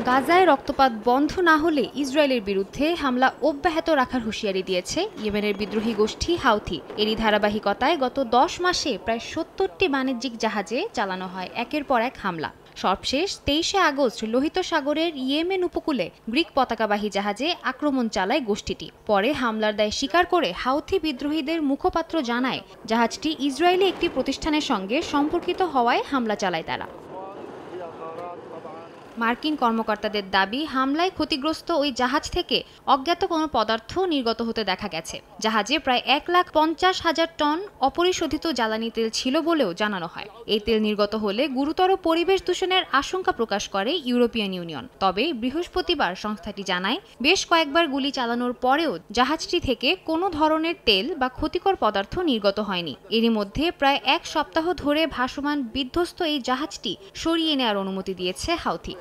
গাজায় রক্তপাত বন্ধ না হলে ইসরায়েলের বিরুদ্ধে হামলা অব্যাহত রাখার হুঁশিয়ারি দিয়েছে ইয়েমেনের বিদ্রোহী গোষ্ঠী হাউথি। এরই ধারাবাহিকতায় গত 10 মাসে প্রায় 70টি বাণিজ্যিক জাহাজে চালানো হয় একের পর এক হামলা। সবশেষ 23শে আগস্ট লোহিত সাগরের ইয়েমেন উপকূলে গ্রিক পতাকাবাহী জাহাজে আক্রমণ চালায় গোষ্ঠীটি। পরে হামলার দায় স্বীকার করে হাউথি বিদ্রোহীদের মুখপাত্র জানায়, জাহাজটি ইসরায়েলি একটি প্রতিষ্ঠানের সঙ্গে সম্পর্কিত হওয়ায় হামলা চালায় তারা। মার্কিন কর্মকর্তাদের দাবি, হামলায় ক্ষতিগ্রস্ত ওই জাহাজ থেকে অজ্ঞাত কোনো পদার্থ নির্গত হতে দেখা গেছে। জাহাজে প্রায় 1,50,000 টন অপরিশোধিত জ্বালানি তেল ছিল বলেও জানানো হয়। এই তেল নির্গত হলে গুরুতর পরিবেশ দূষণের আশঙ্কা প্রকাশ করে ইউরোপিয়ান ইউনিয়ন। তবে বৃহস্পতিবার সংস্থাটি জানায়, বেশ কয়েকবার গুলি চালানোর পরেও জাহাজটি থেকে কোনো ধরনের তেল বা ক্ষতিকর পদার্থ নির্গত হয়নি। এরই মধ্যে প্রায় 1 সপ্তাহ ধরে ভাসমান বিধ্বস্ত এই জাহাজটি সরিয়ে নেওয়ার অনুমতি দিয়েছে হাউথি।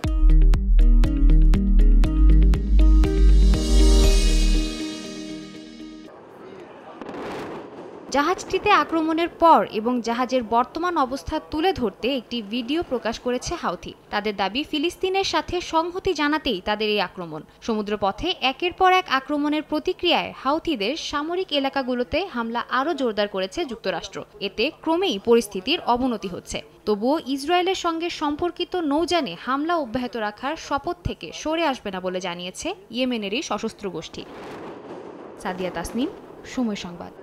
জাহাজটিতে আক্রমণের পর এবং জাহাজের বর্তমান অবস্থা তুলে ধরতে একটি ভিডিও প্রকাশ করেছে হাউথি। তাদের দাবি, ফিলিস্তিনের সাথে সংহতি জানাতেই তাদের এই আক্রমণ। সমুদ্রপথে একের পর এক আক্রমণের প্রতিক্রিয়ায় হাউথিদের সামরিক এলাকাগুলোতে হামলা আরও জোরদার করেছে যুক্তরাষ্ট্র। এতে ক্রমেই পরিস্থিতির অবনতি হচ্ছে। তবুও ইসরায়েলের সঙ্গে সম্পর্কিত নৌযানে হামলা অব্যাহত রাখার শপথ থেকে সরে আসবে না বলে জানিয়েছে ইয়েমেনেরই সশস্ত্র গোষ্ঠী। সাদিয়া তাসনিম, সময় সংবাদ।